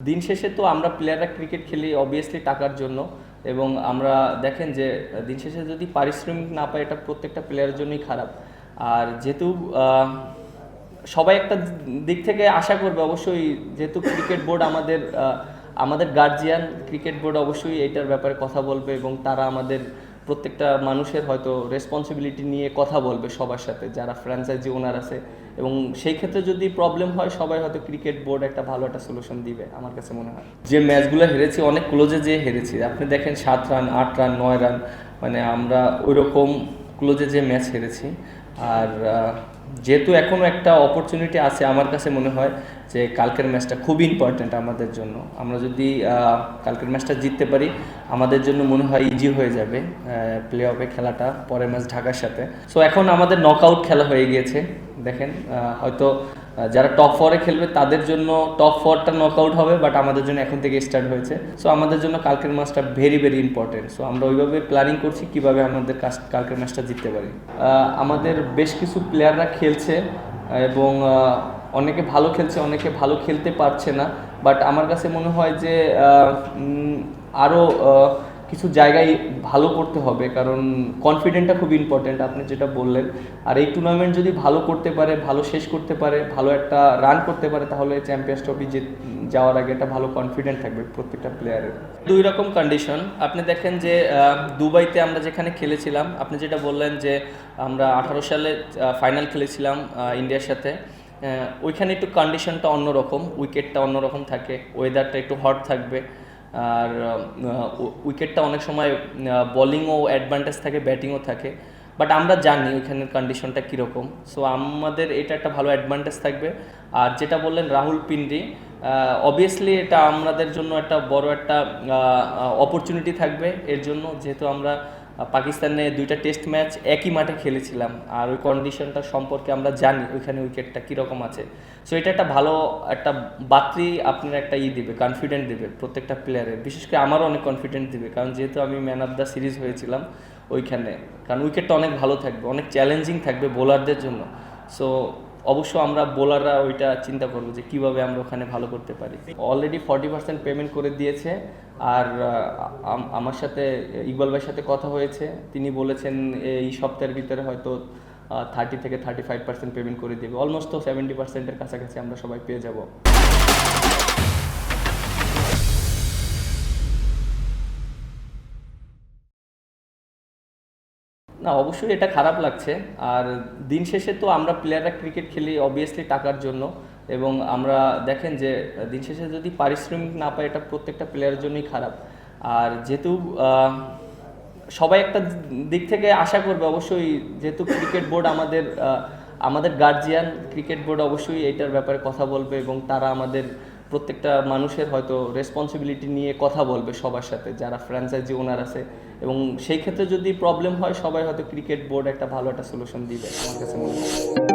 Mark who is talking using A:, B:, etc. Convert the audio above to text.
A: দিন শেষে তো আমরা প্লেয়াররা ক্রিকেট খেলি অবভিয়াসলি টাকার জন্য, এবং আমরা দেখেন যে দিন শেষে যদি পারিশ্রমিক না পায় এটা প্রত্যেকটা প্লেয়ারের জন্যই খারাপ। আর যেহেতু সবাই একটা দিক থেকে আশা করবে অবশ্যই, যেহেতু ক্রিকেট বোর্ড আমাদের গার্জিয়ান, ক্রিকেট বোর্ড অবশ্যই এটার ব্যাপারে কথা বলবে এবং তারা আমাদের প্রত্যেকটা মানুষের হয়তো রেসপন্সিবিলিটি নিয়ে কথা বলবে সবার সাথে, যারা ফ্র্যাঞ্চাইজি ওনার আছে। এবং সেই ক্ষেত্রে যদি প্রবলেম হয় সবাই হয়তো ক্রিকেট বোর্ড একটা ভালো একটা সলিউশন দিবে আমার কাছে মনে হয়। যে ম্যাচগুলো হেরেছি অনেক ক্লোজে যেয়ে হেরেছি, আপনি দেখেন 7 রান 8 রান 9 রান, মানে আমরা ওই রকম ক্লোজে যে ম্যাচ হেরেছি। আর যেহেতু এখনও একটা অপরচুনিটি আছে, আমার কাছে মনে হয় যে কালকের ম্যাচটা খুবই ইম্পর্ট্যান্ট আমাদের জন্য। আমরা যদি কালকের ম্যাচটা জিততে পারি আমাদের জন্য মনে হয় ইজি হয়ে যাবে প্লে অফে খেলাটা, পরের ম্যাচ ঢাকার সাথে। সো এখন আমাদের নকআউট খেলা হয়ে গিয়েছে। দেখেন হয়তো যারা টপ 4-এ খেলবে তাদের জন্য টপ 4টা নকআউট হবে, বাট আমাদের জন্য এখন থেকে স্টার্ট হয়েছে। সো আমাদের জন্য কালকের ম্যাচটা ভেরি ভেরি ইম্পর্টেন্ট। সো আমরা ওইভাবে প্ল্যানিং করছি কীভাবে আমাদের কালকের ম্যাচটা জিততে পারি। আমাদের বেশ কিছু প্লেয়াররা খেলছে এবং অনেকে ভালো খেলছে, অনেকে ভালো খেলতে পারছে না। বাট আমার কাছে মনে হয় যে আরও কিছু জায়গায় ভালো করতে হবে, কারণ কনফিডেন্টটা খুব ইম্পর্ট্যান্ট, আপনি যেটা বললেন। আর এই টুর্নামেন্ট যদি ভালো করতে পারে, ভালো শেষ করতে পারে, ভালো একটা রান করতে পারে, তাহলে চ্যাম্পিয়ন্স ট্রফি যাওয়ার আগে একটা ভালো কনফিডেন্ট থাকবে প্রত্যেকটা প্লেয়ারের। দুই রকম কন্ডিশন। আপনি দেখেন যে দুবাইতে আমরা যেখানে খেলেছিলাম, আপনি যেটা বললেন যে আমরা 18 সালে ফাইনাল খেলেছিলাম ইন্ডিয়ার সাথে, ওইখানে একটু কন্ডিশনটা অন্যরকম, উইকেটটা অন্যরকম থাকে, ওয়েদারটা একটু হট থাকবে। আর উইকেটটা অনেক সময় বোলিংও অ্যাডভান্টেজ থাকে, ব্যাটিংও থাকে। বাট আমরা জানি ওইখানের কন্ডিশনটা কীরকম। সো আমাদের এটা একটা ভালো অ্যাডভান্টেজ থাকবে। আর যেটা বললেন রাহুল পিন্ডি, অবভিয়াসলি এটা আমাদের জন্য একটা বড় একটা অপরচুনিটি থাকবে এর জন্য, যেহেতু আমরা পাকিস্তানে 2টা টেস্ট ম্যাচ একই মাঠে খেলেছিলাম, আর ওই কন্ডিশনটা সম্পর্কে আমরা জানি ওইখানে উইকেটটা কীরকম আছে। সো এটা একটা ভালো একটা বাত্রি আপনার একটা দিবে, কনফিডেন্ট দেবে প্রত্যেকটা প্লেয়ারের, বিশেষ করে আমারও অনেক কনফিডেন্ট দিবে, কারণ যেহেতু আমি ম্যান অফ দ্য সিরিজ হয়েছিলাম ওইখানে। কারণ উইকেটটা অনেক ভালো থাকবে, অনেক চ্যালেঞ্জিং থাকবে বোলারদের জন্য। সো অবশ্য আমরা বোলাররা ওইটা চিন্তা করবো যে কীভাবে আমরা ওখানে ভালো করতে পারি। অলরেডি 40% পেমেন্ট করে দিয়েছে। আর আমার সাথে ইকবাল ভাইয়ের সাথে কথা হয়েছে, তিনি বলেছেন এই সপ্তাহের ভিতরে হয়তো 30 থেকে 35% পেমেন্ট করে দেবে। অলমোস্ট তো 70%-এর কাছাকাছি আমরা সবাই পেয়ে যাব। না, অবশ্যই এটা খারাপ লাগছে। আর দিন শেষে তো আমরা প্লেয়াররা ক্রিকেট খেলি অবভিয়াসলি টাকার জন্য, এবং আমরা দেখেন যে দিন শেষে যদি পারিশ্রমিক না পায় এটা প্রত্যেকটা প্লেয়ারের জন্যই খারাপ। আর যেহেতু সবাই একটা দিক থেকে আশা করবে অবশ্যই, যেহেতু ক্রিকেট বোর্ড আমাদের গার্জিয়ান, ক্রিকেট বোর্ড অবশ্যই এটার ব্যাপারে কথা বলবে এবং তারা আমাদের প্রত্যেকটা মানুষের হয়তো রেসপন্সিবিলিটি নিয়ে কথা বলবে সবার সাথে, যারা ফ্র্যাঞ্চাইজি ওনার আছে। এবং সেই ক্ষেত্রে যদি প্রবলেম হয় সবাই হয়তো ক্রিকেট বোর্ড একটা ভালো একটা সলিউশন দিবে আমার কাছে মনে হয়।